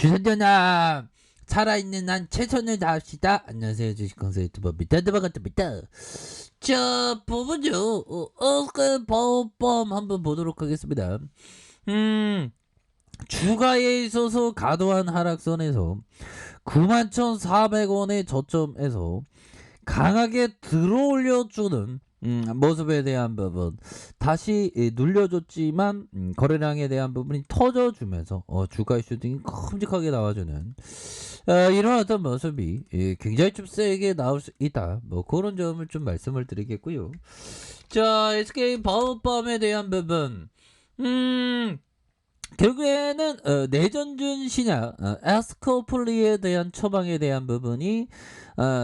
주선전아 살아있는 한 최선을 다합시다. 안녕하세요, 주식강사 유튜버입니다. 반갑습니다. 자, 보면요, 그 범 한번 보도록 하겠습니다. 주가에 있어서 과도한 하락선에서 91,400원의 저점에서 강하게 들어올려주는 모습에 대한 부분 다시 눌려줬지만 거래량에 대한 부분이 터져주면서 주가 슈팅이 큼직하게 나와주는 이런 어떤 모습이 굉장히 좀 세게 나올 수 있다, 뭐 그런 점을 좀 말씀을 드리겠고요. 자, SK 바우밤에 대한 부분 결국에는 내전준 신약 에스코플리에 대한 처방에 대한 부분이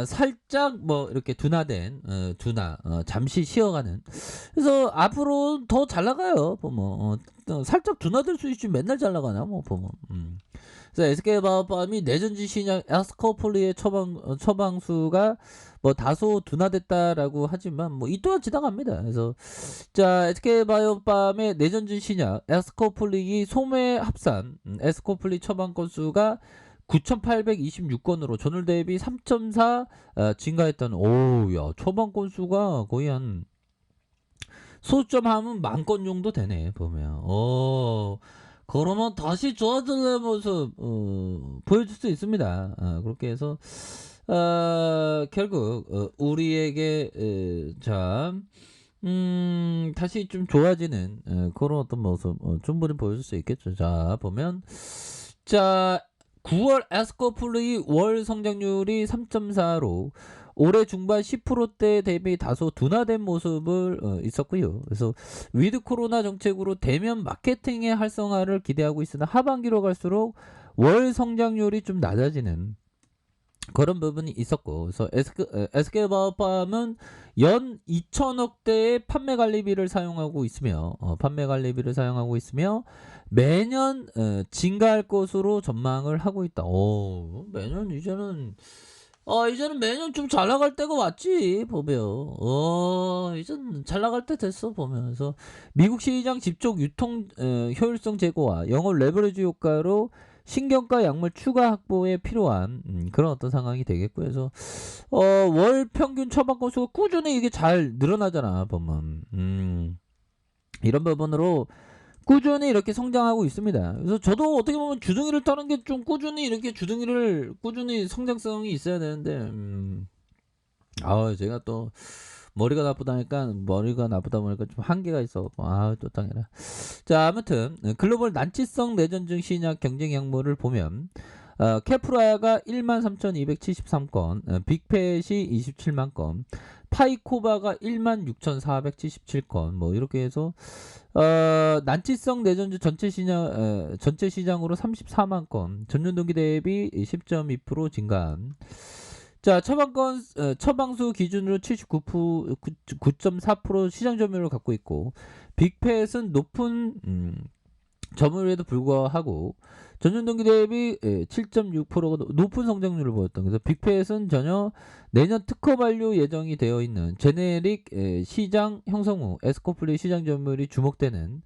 살짝 뭐 이렇게 둔화된 잠시 쉬어가는, 그래서 앞으로 더 잘 나가요. 보면 살짝 둔화될 수 있지 맨날 잘 나가나 뭐 보면. 그래서 SK바이오팜이 내전준 신약 에스코플리의 처방수가 뭐 다소 둔화됐다라고 하지만 뭐 이 또한 지나갑니다. 그래서 자, SK바이오팜의 내전준 신약 에스코플리 소매 합산 에스코플리 처방 건수가 9,826건으로 전월 대비 3.4 증가했던. 오야, 처방 건수가 거의 한 소점하면 10,000건 정도 되네 보면. 그러면 다시 좋아지는 모습 보여줄 수 있습니다. 그렇게 해서 결국 우리에게 다시 좀 좋아지는 그런 어떤 모습 충분히 보여줄 수 있겠죠. 자, 보면 자 9월 에스코플리 월 성장률이 3.4로 올해 중반 10%대 대비 다소 둔화된 모습을 있었고요. 그래서 위드 코로나 정책으로 대면 마케팅의 활성화를 기대하고 있으나 하반기로 갈수록 월 성장률이 좀 낮아지는 그런 부분이 있었고, 그래서 SK바이오팜은 연 2,000억대의 판매 관리비를 사용하고 있으며 매년 증가할 것으로 전망을 하고 있다. 매년 이제는 매년 좀 잘 나갈 때가 왔지 보면. 이제는 잘 나갈 때 됐어 보면서 미국 시장 집중 유통 효율성 제고와 영업 레버리지 효과로 신경가 약물 추가 확보에 필요한 그런 어떤 상황이 되겠고요. 그래서 월 평균 처방 건수가 꾸준히 이게 잘 늘어나잖아 보면. 이런 부분으로 꾸준히 이렇게 성장하고 있습니다. 그래서 저도 어떻게 보면 주둥이를 떠는 게 좀 꾸준히 이렇게 꾸준히 성장성이 있어야 되는데 제가 또 머리가 나쁘다 보니까 좀 한계가 있어. 또 당해라. 자, 아무튼 글로벌 난치성 내전증 신약 경쟁 약물을 보면 케프라가 13,273건, 빅펫이 27만건, 파이코바가 16,477건, 뭐 이렇게 해서 난치성 내전주 전체 시장으로 34만건, 전년 동기 대비 10.2% 증가한. 자, 처방수 기준으로 9.4% 시장 점유율을 갖고 있고, 빅펫은 높은 점유율에도 불구하고 전년 동기 대비 7.6%가 높은 성장률을 보였던. 그래서 빅펫은 전혀 내년 특허 만료 예정이 되어 있는 제네릭 시장 형성 후 에스코플리 시장 점유율이 주목되는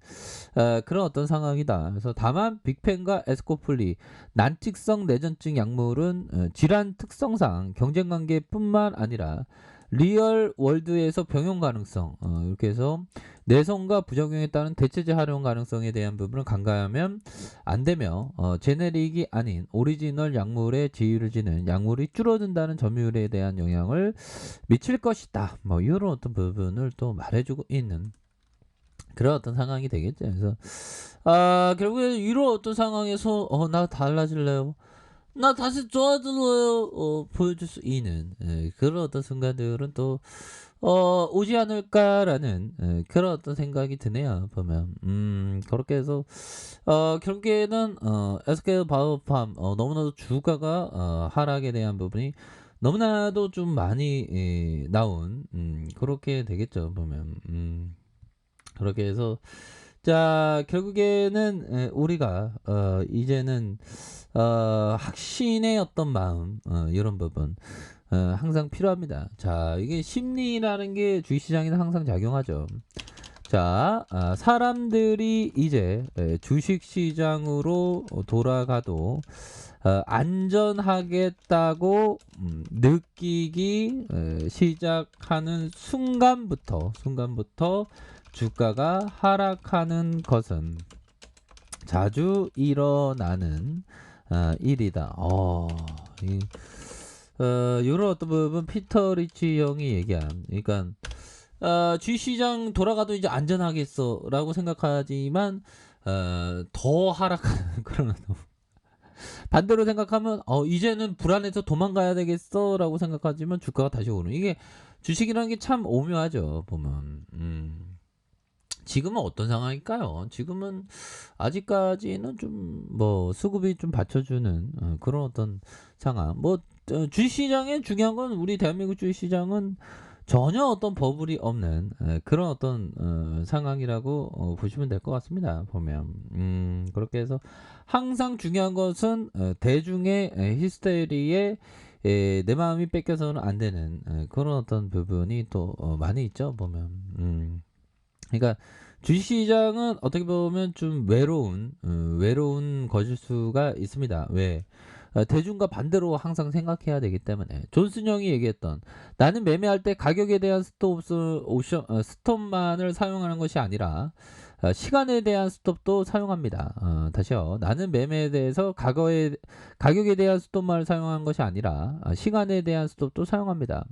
그런 어떤 상황이다. 그래서 다만 빅펜과 에스코플리 난치성 내전증 약물은 질환 특성상 경쟁 관계뿐만 아니라 리얼 월드에서 병용 가능성, 이렇게 해서 내성과 부작용에 따른 대체제 활용 가능성에 대한 부분을 간과하면 안 되며 제네릭이 아닌 오리지널 약물의 지위를 지는 약물이 줄어든다는 점유율에 대한 영향을 미칠 것이다. 뭐 이런 어떤 부분을 또 말해주고 있는 그런 어떤 상황이 되겠죠. 그래서 결국에 이런 어떤 상황에서 나 달라질래요, 나 다시 좋아질래요, 보여줄 수 있는 그런 어떤 순간들은 또 오지 않을까라는 그런 어떤 생각이 드네요 보면. 그렇게 해서 결국에는 SK바이오팜 너무나도 주가가 하락에 대한 부분이 너무나도 좀 많이 나온 그렇게 되겠죠 보면. 그렇게 해서 자, 결국에는 우리가 이제는 확신의 어떤 마음, 이런 부분 항상 필요합니다. 자, 이게 심리라는 게 주식시장에는 항상 작용하죠. 자, 사람들이 이제 주식시장으로 돌아가도 안전하겠다고 느끼기 시작하는 순간부터 주가가 하락하는 것은 자주 일어나는 일이다. 이런 어떤 부분 피터 리치 형이 얘기한, 그러니까 주식시장 돌아가도 이제 안전하겠어라고 생각하지만 더 하락하는 그런 반대로 생각하면 이제는 불안해서 도망가야 되겠어라고 생각하지만 주가가 다시 오르는, 이게 주식이라는 게 참 오묘하죠 보면. 지금은 어떤 상황일까요? 지금은 아직까지는 좀 뭐 수급이 좀 받쳐주는 그런 어떤 상황. 뭐 주식시장의 중요한 건, 우리 대한민국 주식시장은 전혀 어떤 버블이 없는 그런 어떤 상황이라고 보시면 될 것 같습니다. 보면 그렇게 해서 항상 중요한 것은 대중의 히스테리에 내 마음이 뺏겨서는 안 되는 그런 어떤 부분이 또 많이 있죠. 보면 그러니까 주식시장은 어떻게 보면 좀 외로운 것일 수가 있습니다. 왜? 대중과 반대로 항상 생각해야 되기 때문에. 존슨 형이 얘기했던, 나는 매매할 때 가격에 대한 스톱만을 사용하는 것이 아니라 시간에 대한 스톱도 사용합니다. 다시요. 나는 매매에 대해서 가격에 대한 스톱만을 사용하는 것이 아니라 시간에 대한 스톱도 사용합니다.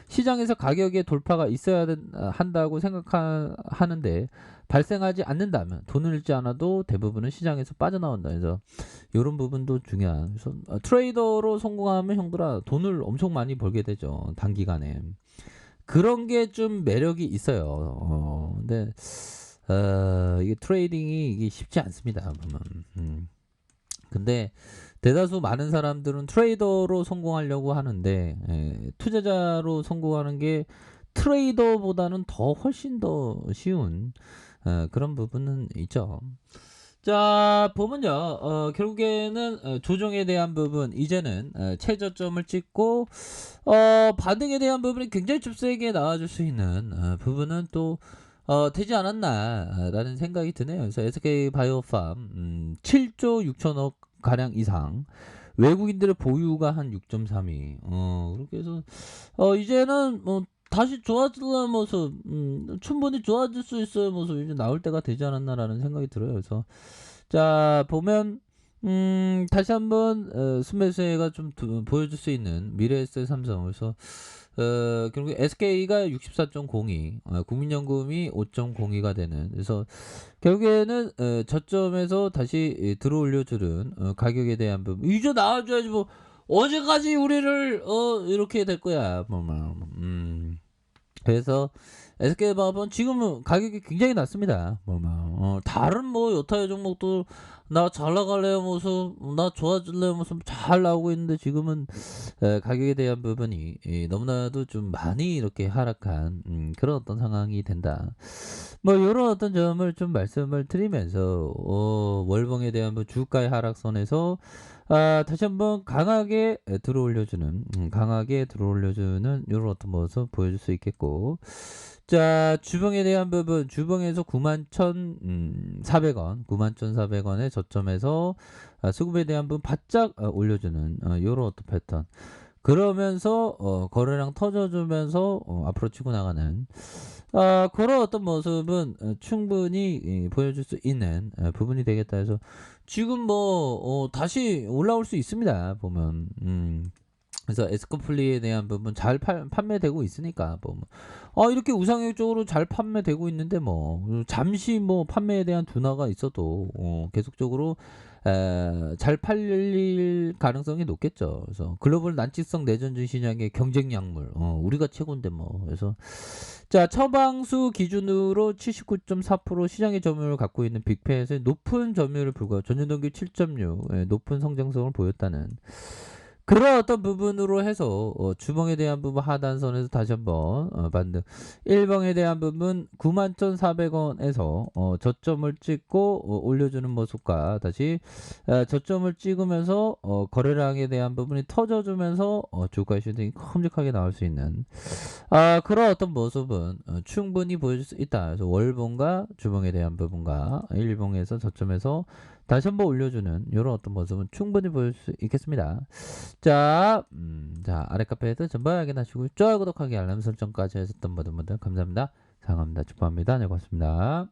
시장에서 가격의 돌파가 있어야 한다고 생각하는데 발생하지 않는다면 돈을 잃지 않아도 대부분은 시장에서 빠져나온다. 그래서 이런 부분도 중요한. 그래서 트레이더로 성공하면 형들아 돈을 엄청 많이 벌게 되죠. 단기간에. 그런 게 좀 매력이 있어요. 근데 이게 트레이딩이 이게 쉽지 않습니다. 보면. 근데 대다수 많은 사람들은 트레이더로 성공하려고 하는데 투자자로 성공하는 게 트레이더보다는 더 훨씬 더 쉬운 그런 부분은 있죠. 자, 보면요. 결국에는 조정에 대한 부분, 이제는 최저점을 찍고 반등에 대한 부분이 굉장히 좀 세게 나와줄 수 있는 부분은 또 되지 않았나라는 생각이 드네요. 그래서 SK바이오팜 7조 6천억 가량 이상, 외국인들의 보유가 한 6.3위. 그렇게 해서 이제는 뭐 다시 좋아지는 모습, 충분히 좋아질 수 있어요 모습 이제 나올 때가 되지 않았나라는 생각이 들어요. 그래서 자 보면 다시 한번 순매수가 좀 보여줄 수 있는 미래에셋 삼성. 그래서 결국 SK가 64.02, 국민연금이 5.02가 되는. 그래서 결국에는 저점에서 다시 들어올려주는 가격에 대한 부분. 이제 나와줘야지 뭐. 어제까지 우리를 이렇게 될 거야. 그래서 SK바이오는 지금은 가격이 굉장히 낮습니다. 다른 뭐 여타의 종목도 나 잘 나갈래요 모습, 나 좋아질래요 모습 잘 나오고 있는데 지금은 가격에 대한 부분이 너무나도 좀 많이 이렇게 하락한 그런 어떤 상황이 된다. 뭐 이런 어떤 점을 좀 말씀을 드리면서 월봉에 대한 주가의 하락선에서 다시 한번 강하게 들어올려주는 이런 어떤 모습 보여줄 수 있겠고, 자 주봉에 대한 부분, 주봉에서 91,400원 91,400원의 저점에서 수급에 대한 부분 바짝 올려주는 이런 어떤 패턴, 그러면서 거래량 터져주면서 앞으로 치고 나가는 그런 어떤 모습은 충분히 보여줄 수 있는 부분이 되겠다 해서 지금 뭐 다시 올라올 수 있습니다. 보면 그래서 에스코플리에 대한 부분 잘 판매되고 있으니까 보면 이렇게 우상향적으로 잘 판매되고 있는데 뭐 잠시 뭐 판매에 대한 둔화가 있어도 계속적으로 잘 팔릴 가능성이 높겠죠. 그래서 글로벌 난치성 내전주 시장의 경쟁 약물 우리가 최고인데 뭐. 그래서 자 처방수 기준으로 79.4% 시장의 점유율을 갖고 있는 빅페에서의 높은 점유율을 불구하고 전년동기 7.6 높은 성장성을 보였다는 그런 어떤 부분으로 해서 주봉에 대한 부분 하단선에서 다시 한번 반등 1봉에 대한 부분 91,400원에서 저점을 찍고 올려주는 모습과 다시 저점을 찍으면서 거래량에 대한 부분이 터져주면서 주가의 슈팅이 큼직하게 나올 수 있는 그런 어떤 모습은 충분히 보여줄 수 있다. 그래서 월봉과 주봉에 대한 부분과 일봉에서 저점에서 다시 한번 올려주는 이런 어떤 모습은 충분히 보여줄 수 있겠습니다. 자, 아래 카페에서 전부 확인하시고 좋아요, 구독하기, 알람 설정까지 하셨던 모든 분들 감사합니다. 사랑합니다. 축복합니다. 네, 고맙습니다.